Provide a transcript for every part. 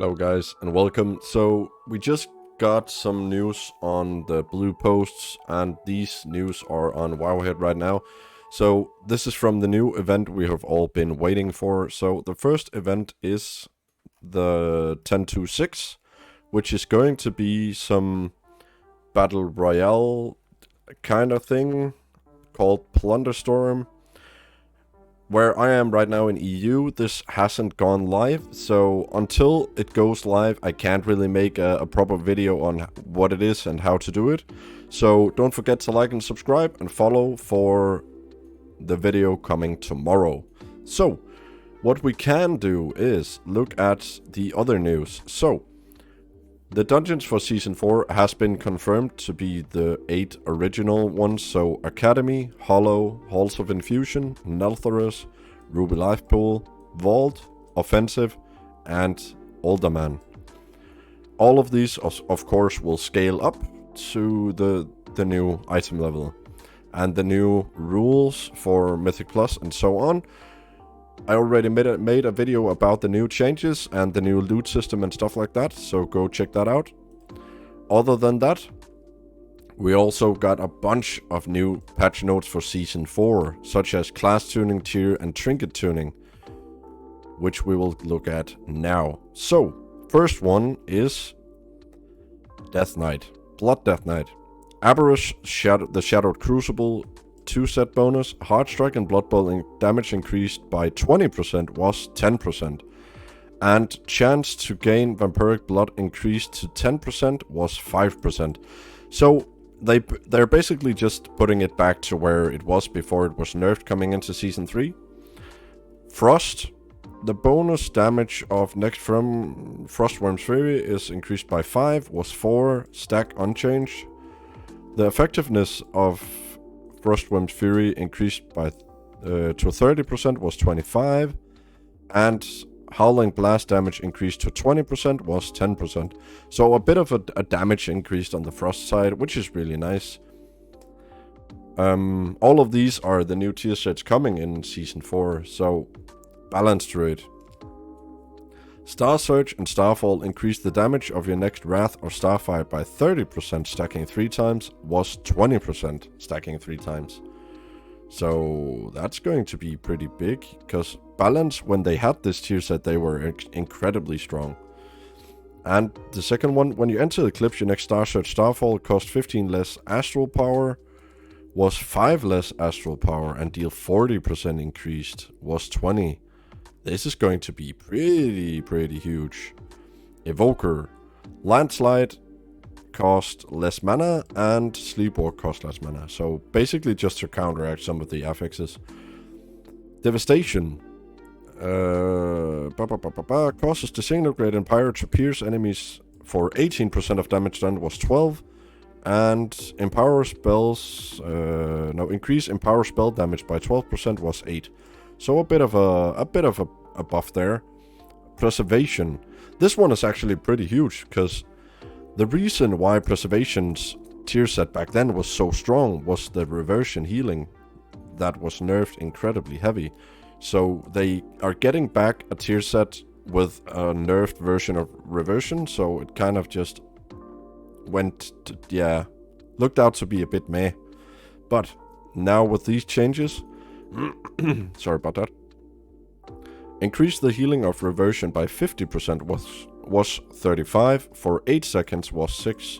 Hello guys and welcome. So we just got some news on the blue posts and these news are on Wowhead right now. So this is from the new event we have all been waiting for. So the first event is the 1026, which is going to be some battle royale kind of thing called Plunderstorm. Where I am right now in EU, this hasn't gone live, so until it goes live, I can't really make a proper video on what it is and how to do it. So don't forget to like and subscribe and follow for the video coming tomorrow. So, what we can do is look at the other news. So, the dungeons for Season 4 has been confirmed to be the 8 original ones, so Academy, Hollow, Halls of Infusion, Neltharus, Ruby Life Pool, Vault, Offensive, and Alderman. All of these, of course, will scale up to the new item level. And the new rules for Mythic Plus and so on. I already made a video about the new changes and the new loot system and stuff like that, so go check that out. Other than that, we also got a bunch of new patch notes for Season 4, such as class tuning, tier, and trinket tuning, which we will look at now. So, first one is Death Knight, Blood Death Knight. Aberrus, the Shadowed Crucible 2-set bonus, Heartstrike and Blood Bowl damage increased by 20% was 10%. And chance to gain Vampiric Blood increased to 10% was 5%. So they're basically just putting it back to where it was before it was nerfed coming into Season 3. Frost, the bonus damage of next from Frostworm's Fury is increased by 5, was 4, stack unchanged. The effectiveness of Frostworm's Fury increased by to 30% was 25, and Howling Blast damage increased to 20% was 10%. So a bit of a damage increased on the Frost side, which is really nice. All of these are the new tier sets coming in Season 4, so balance druid. Star Surge and Starfall increase the damage of your next Wrath or Starfire by 30% stacking 3 times, was 20% stacking 3 times. So that's going to be pretty big, because Balance, when they had this tier set, they were incredibly strong. And the second one, when you enter the Eclipse, your next Star Surge Starfall cost 15 less Astral Power, was 5 less Astral Power, and deal 40% increased, was 20. This is going to be pretty huge. Evoker. Landslide cost less mana and Sleepwalk cost less mana. So basically just to counteract some of the affixes. Devastation. Causes Disintegrate and Pyro to pierce enemies for 18% of damage done was 12. And increase Empower spell damage by 12% was 8. So a bit of a buff there. Preservation. This one is actually pretty huge, because the reason why Preservation's tier set back then was so strong was the reversion healing that was nerfed incredibly heavy. So they are getting back a tier set with a nerfed version of reversion, so it kind of just looked out to be a bit meh. But now with these changes, sorry about that. Increase the healing of reversion by 50% was 35, for 8 seconds was 6.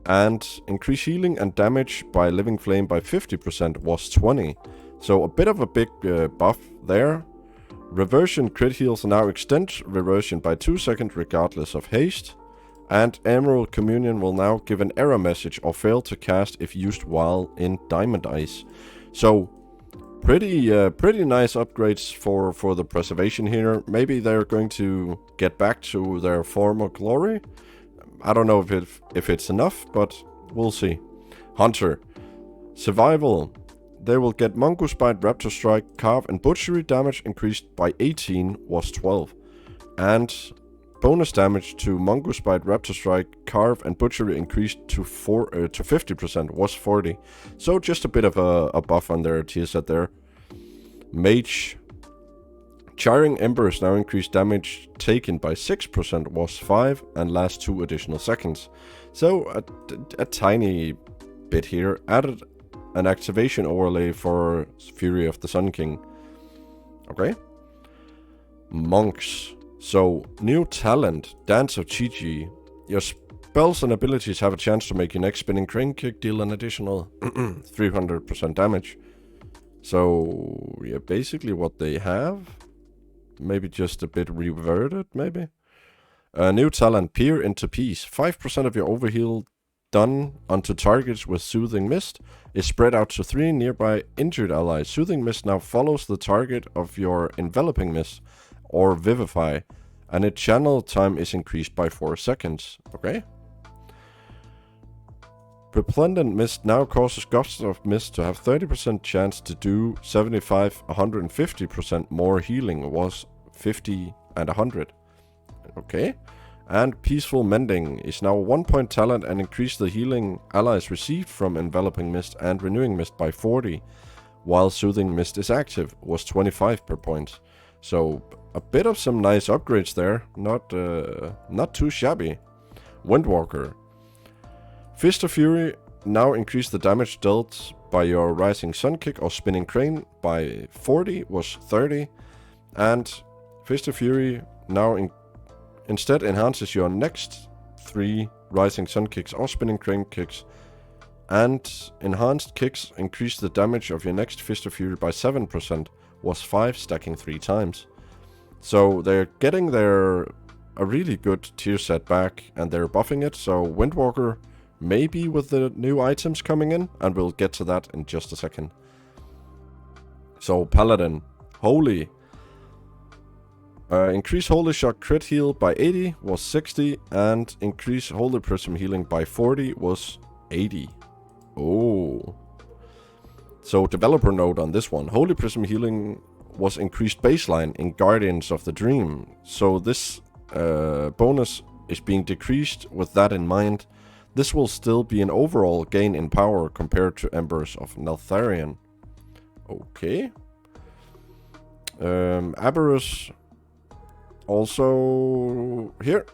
And increase healing and damage by Living Flame by 50% was 20. So a bit of a big buff there. Reversion crit heals now extend reversion by 2 seconds regardless of haste. And Emerald Communion will now give an error message or fail to cast if used while in Diamond Ice. So pretty nice upgrades for the Preservation here. Maybe they're going to get back to their former glory. I don't know if it's enough, but we'll see. Hunter. Survival. They will get Mongoose Bite, Raptor Strike, Carve, and Butchery damage increased by 18 was 12. And bonus damage to Mongoose Bite, Raptor Strike, Carve, and Butchery increased to 50% was 40. So just a bit of a buff on their tier set there. Mage. Charring Embers now increase damage taken by 6% was 5 and last 2 additional seconds. So a tiny bit here. Added an activation overlay for Fury of the Sun King. Okay. Monks. So, new talent, Dance of Chi-Chi. Your spells and abilities have a chance to make your next spinning crane kick deal an additional 300% damage. So, yeah, basically what they have. Maybe just a bit reverted, maybe. New talent, Peer into Peace. 5% of your overheal done onto targets with Soothing Mist is spread out to 3 nearby injured allies. Soothing Mist now follows the target of your Enveloping Mist or Vivify, and its channel time is increased by 4 seconds. Okay. Resplendent Mist now causes Gust of Mist to have 30% chance to do 75, 150% more healing, was 50 and 100. Okay. And Peaceful Mending is now a 1-point talent and increase the healing allies received from Enveloping Mist and Renewing Mist by 40, while Soothing Mist is active, was 25 per point. So a bit of some nice upgrades there, not too shabby. Windwalker. Fist of Fury now increase the damage dealt by your Rising Sun Kick or Spinning Crane by 40, was 30. And Fist of Fury now instead enhances your next 3 Rising Sun Kicks or Spinning Crane kicks. And enhanced kicks increase the damage of your next Fist of Fury by 7%, was 5, stacking 3 times. So they're getting a really good tier set back and they're buffing it. So Windwalker, maybe with the new items coming in, and we'll get to that in just a second. So Paladin, Holy. Increase Holy Shock crit heal by 80 was 60, and increase Holy Prism healing by 40 was 80. Oh. So developer note on this one. Holy Prism healing was increased baseline in Guardians of the Dream. So this bonus is being decreased with that in mind. This will still be an overall gain in power compared to Embers of Neltharion. Okay. Aberus also here.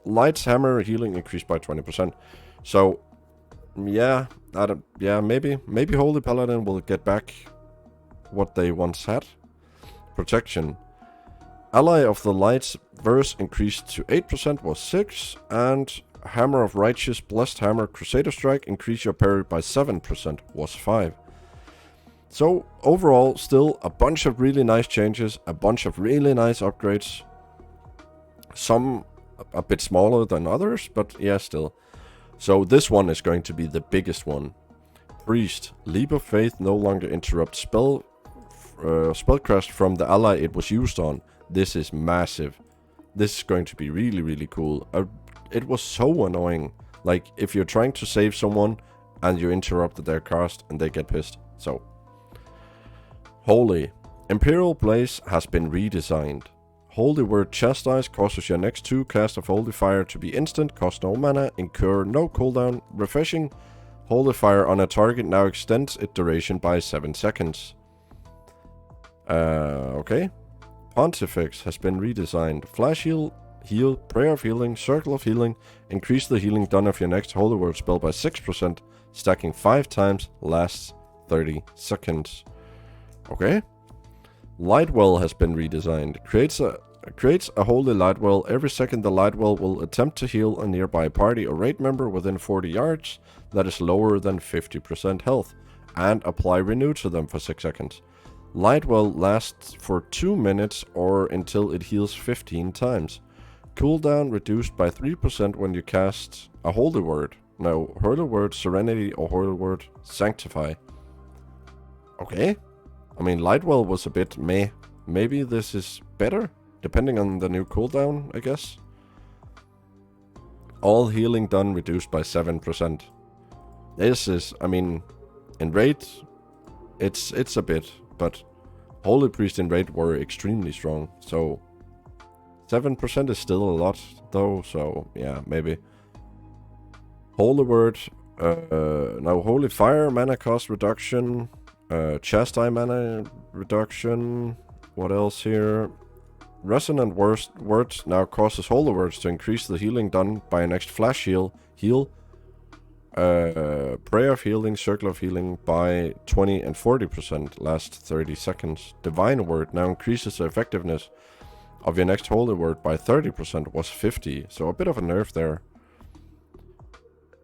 Light's Hammer healing increased by 20%. So yeah, maybe Holy Paladin will get back what they once had. Protection. Ally of the Light's verse increased to 8%, was 6, and Hammer of Righteous, Blessed Hammer, Crusader Strike, increase your parry by 7%, was 5. So overall, still a bunch of really nice changes, a bunch of really nice upgrades. Some a bit smaller than others, but yeah, still. So this one is going to be the biggest one. Priest, Leap of Faith no longer interrupts spellcast from the ally it was used on. This is massive. This is going to be really, really cool. It was so annoying. Like, if you're trying to save someone and you interrupted their cast and they get pissed. So, Holy. Imperial Blaze has been redesigned. Holy Word Chastise causes your next 2 cast of Holy Fire to be instant, cost no mana, incur no cooldown. Refreshing. Holy Fire on a target now extends its duration by 7 seconds. Okay. Pontifex has been redesigned. Flash Heal, Heal, Prayer of Healing, Circle of Healing. Increase the healing done of your next Holy Word spell by 6%, stacking 5 times, lasts 30 seconds. Okay. Lightwell has been redesigned. Creates a Holy Lightwell. Every second the Lightwell will attempt to heal a nearby party or raid member within 40 yards that is lower than 50% health, and apply Renew to them for 6 seconds. Lightwell lasts for 2 minutes or until it heals 15 times. Cooldown reduced by 3% when you cast a Holy Word. No, Holy Word Serenity or Holy Word Sanctify. Okay. I mean, Lightwell was a bit meh. Maybe this is better, depending on the new cooldown, I guess. All healing done reduced by 7%. This is, I mean, in raid, it's a bit, but Holy Priest in raid were extremely strong, so 7% is still a lot, though, so yeah, maybe. Holy Word, now Holy Fire, mana cost reduction, Chastise mana reduction, what else here? Resonant words now causes holy words to increase the healing done by a next flash heal, prayer of healing, circle of healing by 20 and 40% last 30 seconds. Divine word now increases the effectiveness of your next holy word by 30%, was 50, so a bit of a nerf there.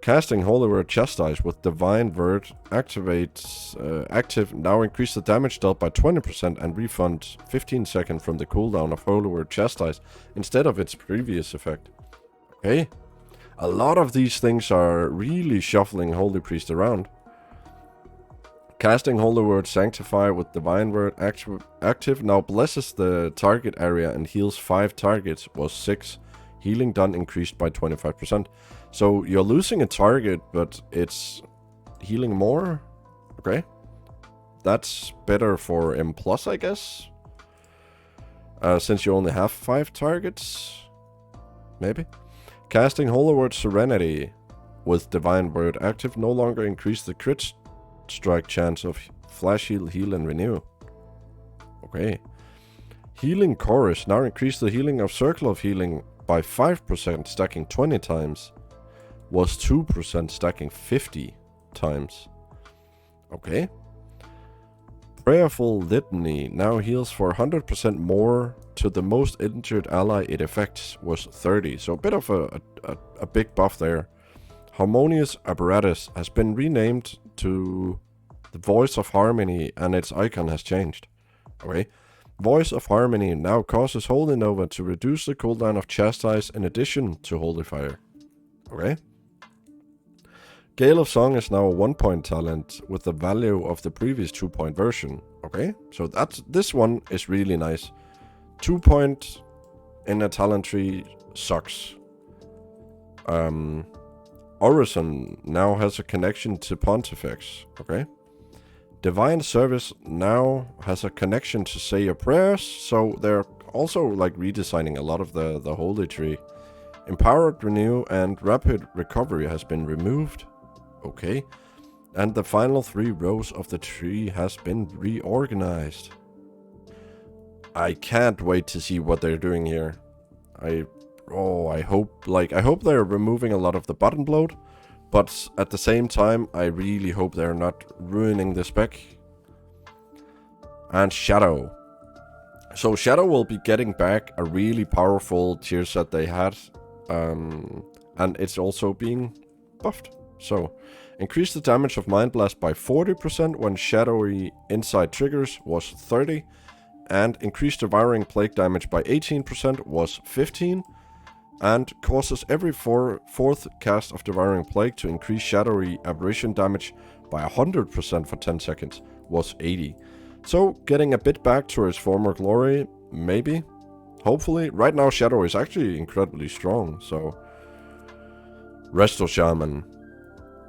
Casting holy word chastise with divine word activates active now increase the damage dealt by 20% and refund 15 seconds from the cooldown of holy word chastise instead of its previous effect. Okay, a lot of these things are really shuffling holy priest around. Casting holy word sanctify with divine word active now blesses the target area and heals 5 targets, was 6. Healing done increased by 25%. So you're losing a target, but it's healing more. Okay. That's better for M+, I guess. Since you only have 5 targets. Maybe. Casting Holy Word Serenity with Divine Word active no longer increase the crit strike chance of Flash Heal, Heal, and Renew. Okay. Healing Chorus now increase the healing of Circle of Healing by 5%, stacking 20 times. Was 2%, stacking 50 times. Okay. Prayerful Litany now heals for 100% more to the most injured ally it affects, was 30. So a bit of a big buff there. Harmonious Apparatus has been renamed to the Voice of Harmony and its icon has changed. Okay. Voice of Harmony now causes Holy Nova to reduce the cooldown of Chastise in addition to Holy Fire. Okay. Gale of Song is now a 1-point talent with the value of the previous 2-point version. Okay, so this one is really nice. 2-point in a talent tree sucks. Orison now has a connection to Pontifex. Okay. Divine Service now has a connection to Say Your Prayers, so they're also like redesigning a lot of the Holy Tree. Empowered Renew and Rapid Recovery has been removed. Okay. And the final 3 rows of the tree has been reorganized. I can't wait to see what they're doing here. I hope they're removing a lot of the button bloat, but at the same time, I really hope they're not ruining the spec. And Shadow. So Shadow will be getting back a really powerful tier set they had, and it's also being buffed. So, increase the damage of Mind Blast by 40% when Shadowy Insight triggers, was 30. And increase Devouring Plague damage by 18%, was 15. And causes every fourth cast of Devouring Plague to increase Shadowy Aberration damage by 100% for 10 seconds, was 80. So, getting a bit back to his former glory, maybe. Hopefully. Right now, Shadow is actually incredibly strong, so... Resto Shaman.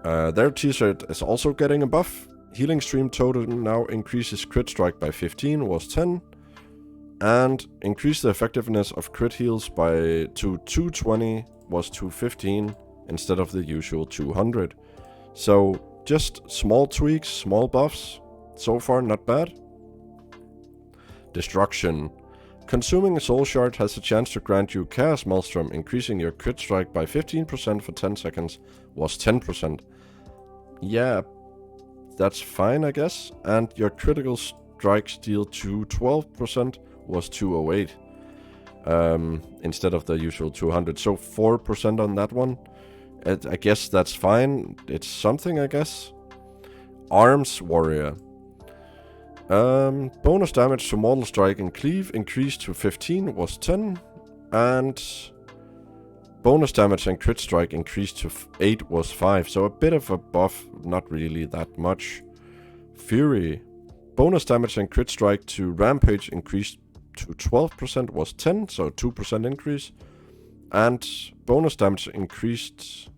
Their t-shirt is also getting a buff. Healing Stream Totem now increases crit strike by 15, was 10. And increase the effectiveness of crit heals to 220, was 215, instead of the usual 200. So, just small tweaks, small buffs. So far, not bad. Destruction. Consuming a Soul Shard has a chance to grant you Chaos Maelstrom, increasing your crit strike by 15% for 10 seconds, was 10%. Yeah, that's fine, I guess. And your critical strike deal to 12%, was 208. Instead of the usual 200. So 4% on that one. I guess that's fine. It's something, I guess. Arms Warrior. Bonus damage to Mortal Strike and Cleave increased to 15, was 10. And bonus damage and Crit Strike increased to 8, was 5. So a bit of a buff, not really that much. Fury. Bonus damage and Crit Strike to Rampage increased to 12%, was 10, so 2% increase. And bonus damage increased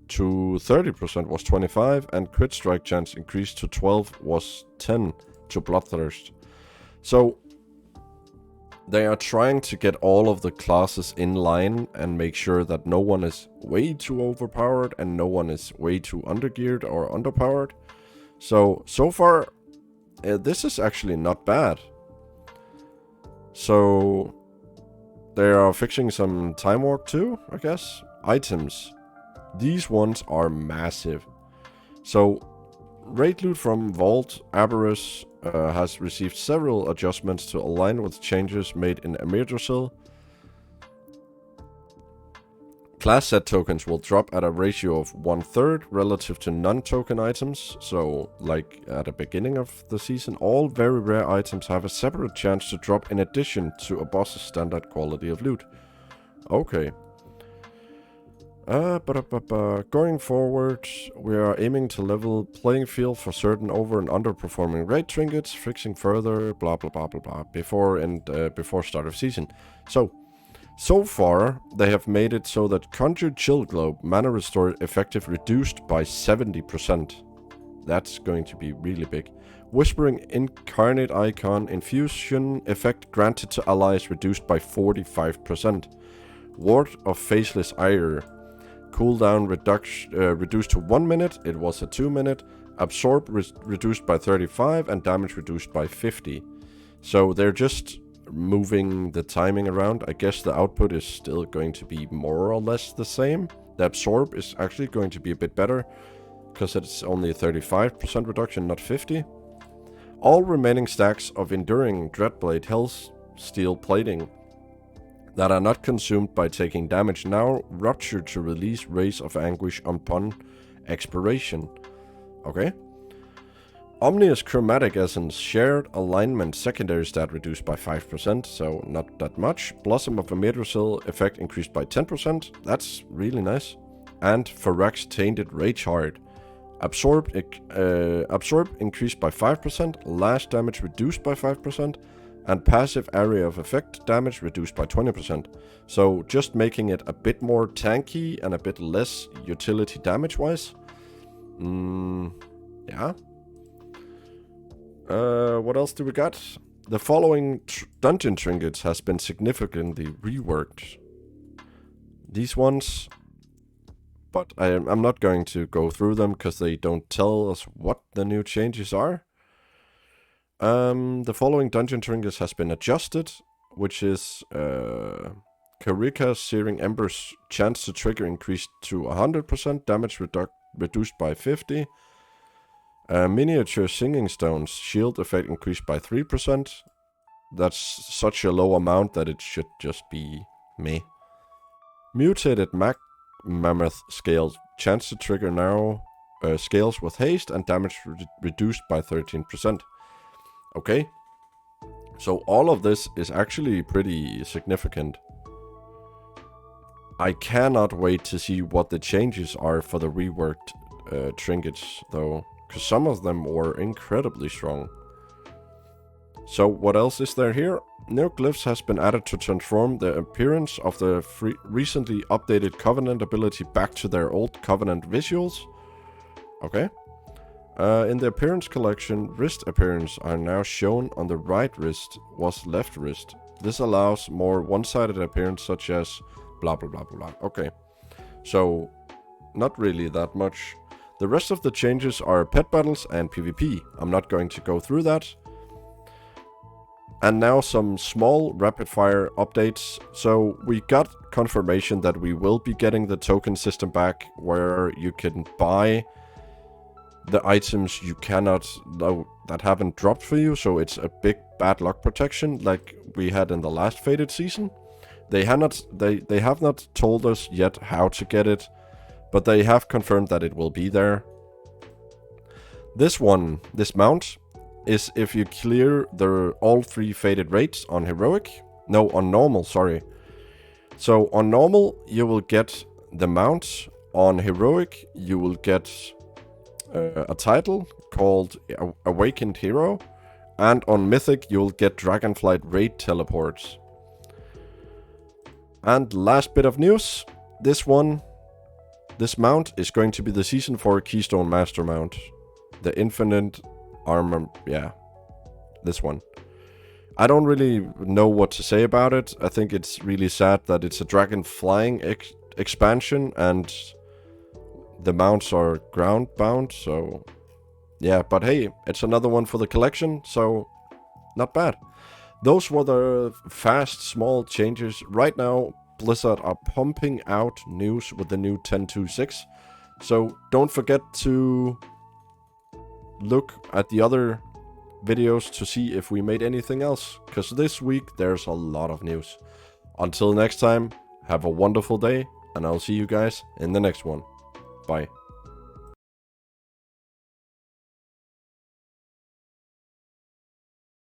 to 30%, was 25, and crit strike chance increased to 12, was 10 to Bloodthirst. So they are trying to get all of the classes in line and make sure that no one is way too overpowered and no one is way too undergeared or underpowered. So far, this is actually not bad. So they are fixing some time walk too, I guess. Items. These ones are massive. So raid loot from Vault Aberus has received several adjustments to align with changes made in Amirdrasil. Class set tokens will drop at a ratio of 1/3 relative to non-token items. So, like at the beginning of the season, all very rare items have a separate chance to drop in addition to a boss's standard quality of loot. Okay. Going forward, we are aiming to level playing field for certain over and underperforming raid trinkets, fixing further, blah blah blah blah blah, before start of season. So far, they have made it so that Conjured Chill Globe mana restore effective reduced by 70%. That's going to be really big. Whispering Incarnate Icon Infusion effect granted to allies reduced by 45%. Ward of Faceless Ire. Cooldown reduced to 1 minute, it was a 2 minute. Absorb reduced by 35 and damage reduced by 50. So they're just moving the timing around. I guess the output is still going to be more or less the same. The absorb is actually going to be a bit better because it's only a 35% reduction, not 50. All remaining stacks of Enduring Dreadblade Health Steel Plating that are not consumed by taking damage now rupture to release Rays of Anguish upon expiration. Okay. Omnious Chromatic Essence Shared Alignment secondary stat reduced by 5%, so not that much. Blossom of Amirdrasil effect increased by 10%, that's really nice. And Pharax Tainted Rage Heart. Absorb increased by 5%, lash damage reduced by 5%, and passive area of effect damage reduced by 20%. So just making it a bit more tanky and a bit less utility damage-wise. Yeah. What else do we got? The following dungeon trinkets has been significantly reworked. These ones, but I'm not going to go through them because they don't tell us what the new changes are. The following dungeon trinkets has been adjusted, which is Karika's Searing Ember's chance to trigger increased to 100%, damage reduced by 50%. Miniature Singing Stones shield effect increased by 3%. That's such a low amount that it should just be meh. Mutated Mammoth Scales chance to trigger now scales with haste and damage reduced by 13%. Okay, so all of this is actually pretty significant. I cannot wait to see what the changes are for the reworked trinkets, though, because some of them were incredibly strong. So what else is there here? New glyphs has been added to transform the appearance of the recently updated Covenant ability back to their old Covenant visuals. Okay. In the appearance collection, wrist appearance are now shown on the right wrist was left wrist. This allows more one-sided appearance such as blah blah blah blah blah. Okay, so not really that much. The rest of the changes are pet battles and PvP. I'm not going to go through that. And now some small rapid fire updates. So we got confirmation that we will be getting the token system back where you can buy the items you cannot, that haven't dropped for you, so it's a big bad luck protection like we had in the last Fated season. They have not told us yet how to get it, but they have confirmed that it will be there. This mount, is if you clear all 3 Fated raids on on normal, sorry. So on normal, you will get the mount. On heroic, you will get a title called Awakened Hero, and on Mythic you'll get Dragonflight Raid teleports. And last bit of news, this mount is going to be the Season 4 Keystone Master mount. The Infinite Armor, yeah, this one. I don't really know what to say about it. I think it's really sad that it's a dragon flying expansion and the mounts are ground bound, so yeah, but hey, it's another one for the collection, so not bad. those were the fast, small changes. Right now, Blizzard are pumping out news with the new 10.2.6. So don't forget to look at the other videos to see if we made anything else, because this week there's a lot of news. Until next time, have a wonderful day, and I'll see you guys in the next one. Bye.